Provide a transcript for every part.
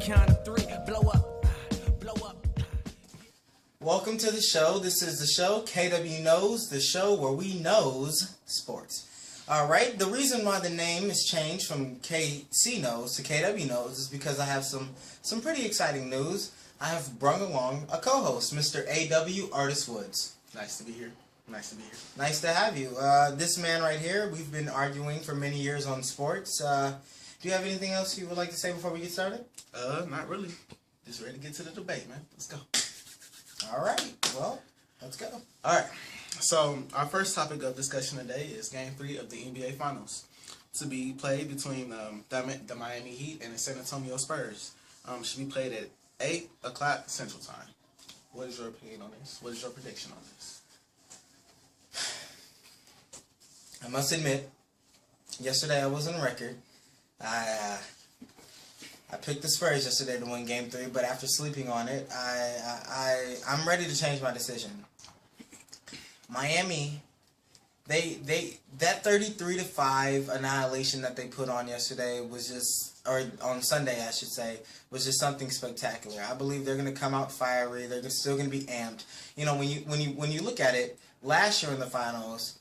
count of three, blow up, blow up. Welcome to the show. This is the show, Kwknowz, the show where we knows sports. Alright, the reason why the name is changed from KC-Knows to Kwknowz is because I have some pretty exciting news. I have brought along a co-host, Mr. A.W. Artist Woods. Nice to be here. Nice to be here. Nice to have you. This man right here, we've been arguing for many years on sports. Do you have anything else you would like to say before we get started? Not really. Just ready to get to the debate, man. Let's go. Alright, well, let's go. Alright. So, our first topic of discussion today is Game 3 of the NBA Finals, to be played between the Miami Heat and the San Antonio Spurs. Should be played at 8 o'clock Central Time. What is your opinion on this? What is your prediction on this? I must admit, yesterday I was on record. I picked the Spurs yesterday to win Game 3, but after sleeping on it, I'm ready to change my decision. Miami, that 33-5 annihilation that they put on yesterday was just, or on Sunday I should say, was just something spectacular. I believe they're going to come out fiery. They're still going to be amped. You know, when you look at it, last year in the finals,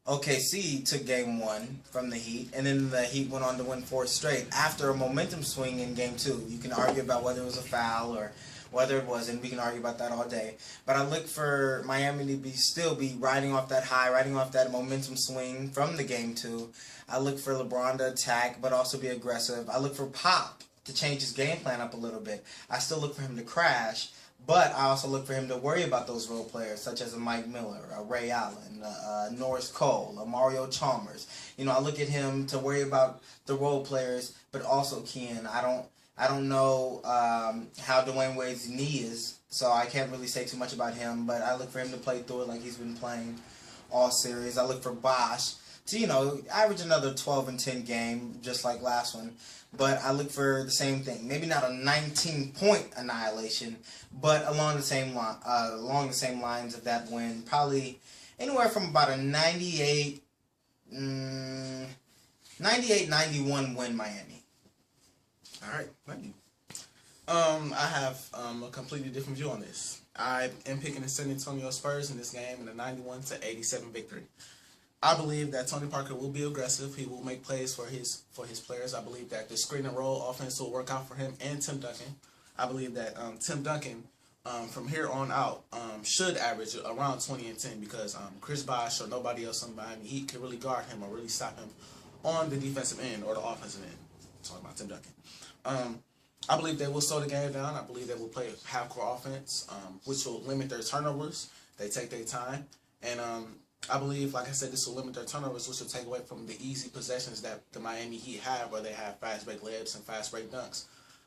OKC took Game 1 from the Heat, and then the Heat went on to win 4 straight after a momentum swing in Game 2. You can argue about whether it was a foul or whether it wasn't. We can argue about that all day. But I look for Miami to still be riding off that high, riding off that momentum swing from the Game 2. I look for LeBron to attack, but also be aggressive. I look for Pop to change his game plan up a little bit. I still look for him to crash, but I also look for him to worry about those role players, such as a Mike Miller, a Ray Allen, Norris Cole, a Mario Chalmers. You know, I look at him to worry about the role players, but also Ken. I don't know how Dwayne Wade's knee is, so I can't really say too much about him, but I look for him to play through it like he's been playing all series. I look for Bosh to, you know, average another 12 and 10 game, just like last one. But I look for the same thing. Maybe not a 19-point annihilation, but along the same lines of that win. Probably anywhere from about a 98-91 win Miami. All right, thank you. I have a completely different view on this. I am picking the San Antonio Spurs in this game in a 91-87 victory. I believe that Tony Parker will be aggressive. He will make plays for his players. I believe that the screen and roll offense will work out for him and Tim Duncan. I believe that Tim Duncan, from here on out, should average around 20 and 10 because Chris Bosh or nobody else on Miami Heat can really guard him or really stop him on the defensive end or the offensive end. I'm talking about Tim Duncan. I believe they will slow the game down. I believe they will play half-court offense, which will limit their turnovers. They take their time. And I believe, like I said, this will limit their turnovers, which will take away from the easy possessions that the Miami Heat have, where they have fast-break layups and fast-break dunks,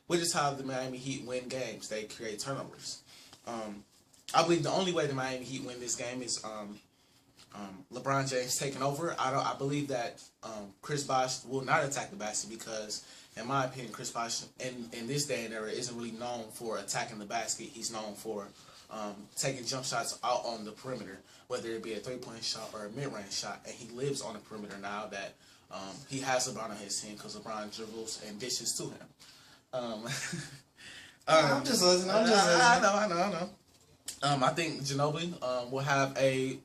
which is how the Miami Heat win games. They create turnovers. I believe the only way the Miami Heat win this game is LeBron James taking over. I believe that Chris Bosh will not attack the basket because, in my opinion, Chris Bosh in this day and era isn't really known for attacking the basket. He's known for taking jump shots out on the perimeter, whether it be a three-point shot or a mid-range shot. And he lives on the perimeter now that he has LeBron on his team because LeBron dribbles and dishes to him. I'm just listening. I know. I think Ginobili will have a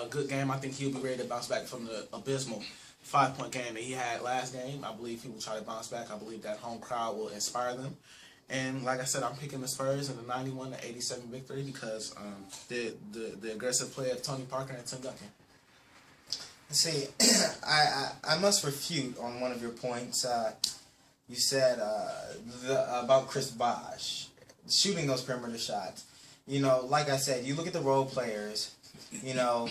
good game. I think he'll be ready to bounce back from the abysmal 5-point game that he had last game. I believe he will try to bounce back. I believe that home crowd will inspire them. And like I said, I'm picking the Spurs in the 91-87 victory because the aggressive play of Tony Parker and Tim Duncan. See, I must refute on one of your points. You said about Chris Bosh shooting those perimeter shots. You know, like I said, you look at the role players. You know,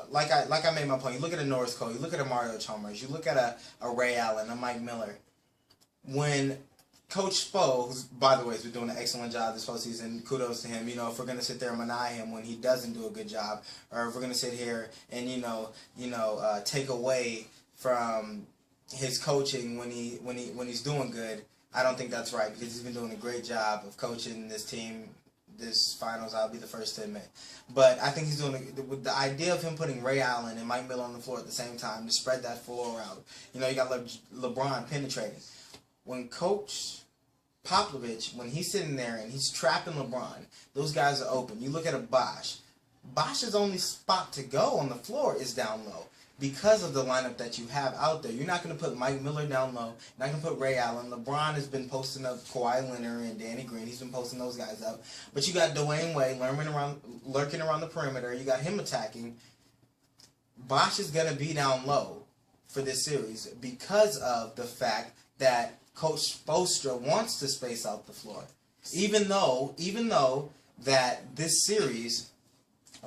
like I made my point. You look at a Norris Cole. You look at a Mario Chalmers. You look at a Ray Allen, a Mike Miller. When Coach Spo, who's, by the way, has been doing an excellent job this postseason, kudos to him. You know, if we're going to sit there and deny him when he doesn't do a good job, or if we're going to sit here and, take away from his coaching when he's doing good, I don't think that's right because he's been doing a great job of coaching this team this finals, I'll be the first to admit. But I think he's doing with the idea of him putting Ray Allen and Mike Miller on the floor at the same time to spread that floor out. You know, you got LeBron penetrating. When Coach Popovich, when he's sitting there and he's trapping LeBron, those guys are open. You look at a Bosh. Bosh's only spot to go on the floor is down low because of the lineup that you have out there. You're not going to put Mike Miller down low. You're not going to put Ray Allen. LeBron has been posting up Kawhi Leonard and Danny Green. He's been posting those guys up. But you got Dwayne Wade lurking around the perimeter. You got him attacking. Bosh is going to be down low for this series because of the fact that Coach Spoelstra wants to space out the floor. Even though that this series,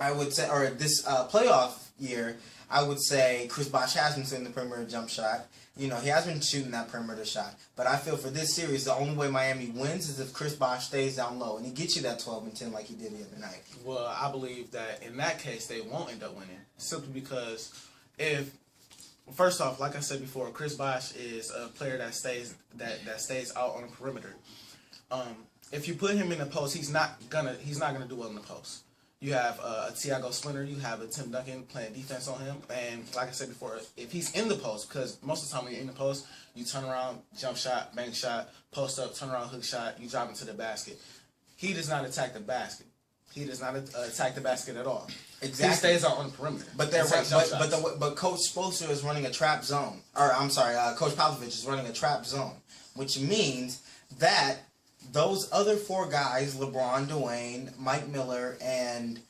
I would say, or this playoff year, I would say Chris Bosh has been shooting the perimeter jump shot. You know, he has been shooting that perimeter shot. But I feel for this series, the only way Miami wins is if Chris Bosh stays down low and he gets you that 12 and 10 like he did the other night. Well, I believe that in that case, they won't end up winning. Simply because first off, like I said before, Chris Bosh is a player that stays out on the perimeter. If you put him in the post, he's not gonna do well in the post. You have a Tiago Splinter, you have a Tim Duncan playing defense on him, and like I said before, if he's in the post, because most of the time when you're in the post, you turn around, jump shot, bank shot, post up, turn around, hook shot, you drive into the basket. He does not attack the basket. He does not attack the basket at all. Exactly. He stays out on the perimeter. But Coach Spoelstra is running a trap zone. Or I'm sorry, Coach Popovich is running a trap zone, which means that those other four guys, LeBron, Dwayne, Mike Miller, and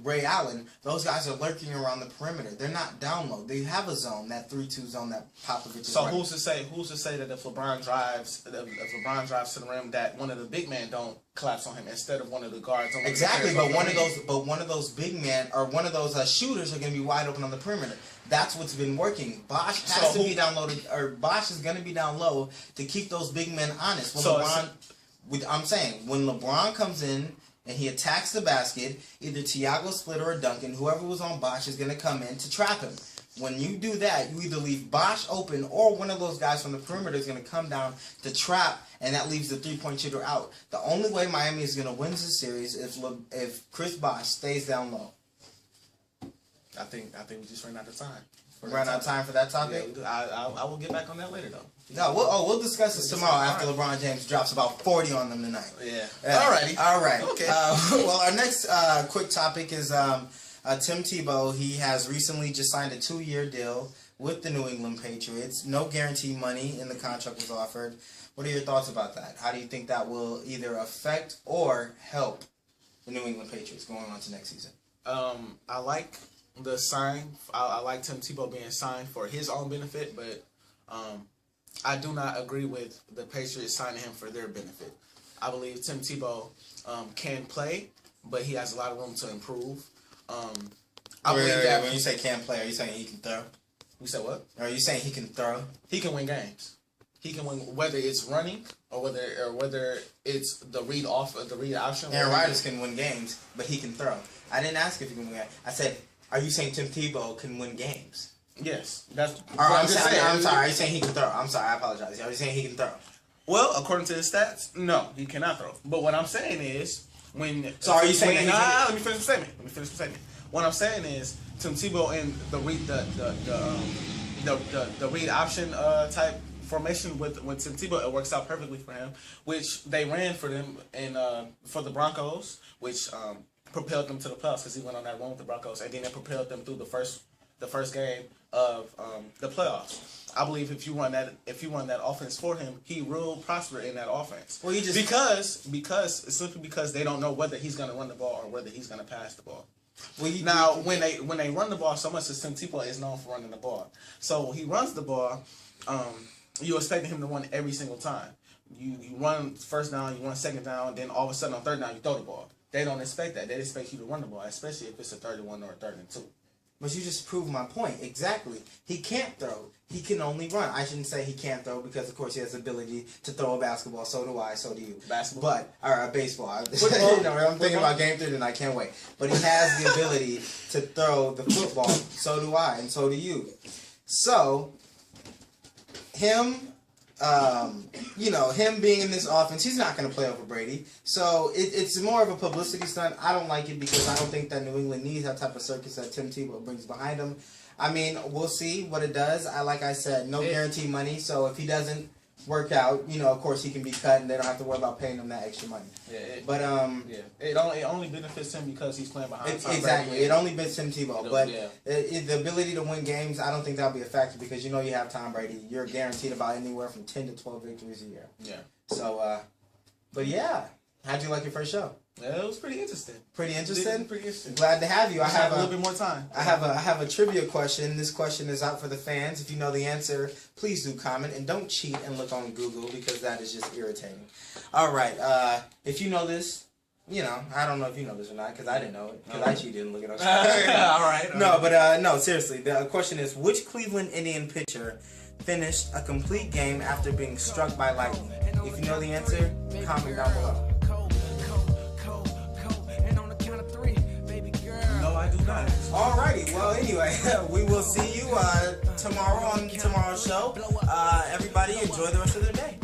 Ray Allen, those guys are lurking around the perimeter. They're not down low. They have a zone, that 3-2 zone that Popovich is So running. who's to say that if LeBron drives to the rim, that one of the big men don't collapse on him instead of one of the guards? Exactly, but one of those big men or one of those shooters are going to be wide open on the perimeter. That's what's been working. Bosh has to be down low, or Bosh is going to be down low to keep those big men honest. I'm saying when LeBron comes in and he attacks the basket, either Tiago Splitter or Duncan, whoever was on Bosh, is going to come in to trap him. When you do that, you either leave Bosh open or one of those guys from the perimeter is going to come down to trap, and that leaves the three-point shooter out. The only way Miami is going to win this series is if Chris Bosh stays down low. I think we just ran out of time. Ran out of time for that topic? Yeah, I will get back on that later, though. No, we'll discuss this tomorrow after LeBron James drops about 40 on them tonight. Yeah. All right. Okay. Well, our next quick topic is Tim Tebow. He has recently just signed a 2-year deal with the New England Patriots. No guarantee money in the contract was offered. What are your thoughts about that? How do you think that will either affect or help the New England Patriots going on to next season? I like the sign. I like Tim Tebow being signed for his own benefit, but I do not agree with the Patriots signing him for their benefit. I believe Tim Tebow can play, but he has a lot of room to improve. I believe that when you say can play, are you saying he can throw? We said what? Are you saying he can throw? He can win games. He can win whether it's running or whether it's the read option. Aaron Rodgers can win games, but he can throw. I didn't ask if he can win games. I said, are you saying Tim Tebow can win games? Yes, that's. I'm sorry. Are you saying he can throw? I'm sorry. I apologize. Are you saying he can throw? Well, according to his stats, no, he cannot throw. But what I'm saying is when. So are you saying that? Let me finish the statement. What I'm saying is Tim Tebow in the read option type formation with Tim Tebow, it works out perfectly for him, which they ran for them and for the Broncos, which propelled them to the playoffs because he went on that run with the Broncos, and then it propelled them through the first game of the playoffs. I believe if you run that offense for him, he will prosper in that offense. Well, he just simply because they don't know whether he's going to run the ball or whether he's going to pass the ball. Well, when they run the ball so much, as Tim Tebow is known for running the ball. So he runs the ball. You expect him to run every single time. You run first down, you run second down, then all of a sudden on third down you throw the ball. They don't expect that. They expect you to run the ball, especially if it's a 31 or a 32. But you just proved my point. Exactly. He can't throw. He can only run. I shouldn't say he can't throw because, of course, he has the ability to throw a basketball. So do I. So do you. Basketball? Or baseball. Football. I'm thinking about game 3 and I can't wait. But he has the ability to throw the football. So do I. And so do you. So, him being in this offense, he's not going to play over Brady. So it's more of a publicity stunt. I don't like it because I don't think that New England needs that type of circus that Tim Tebow brings behind him. I mean, we'll see what it does. Like I said, no guarantee money. So if he doesn't work out, you know, of course he can be cut and they don't have to worry about paying him that extra money. It only benefits him because he's playing behind. Exactly. It only benefits him Tebow, but the ability to win games, I don't think that'll be a factor because you know you have Tom Brady. You're guaranteed about anywhere from 10 to 12 victories a year. Yeah. So, but yeah, how'd you like your first show? Yeah, it was pretty interesting. Pretty interesting. Pretty interesting. Glad to have you. I have a little bit more time. I have a trivia question. This question is out for the fans. If you know the answer, please do comment and don't cheat and look on Google because that is just irritating. All right. If you know this, you know, I don't know if you know this or not because I didn't know it because I cheated and look it up. All right. No, but no, seriously. The question is, which Cleveland Indian pitcher finished a complete game after being struck by lightning? If you know the answer, comment down below. Alrighty, well anyway, we will see you tomorrow on tomorrow's show. Everybody enjoy the rest of their day.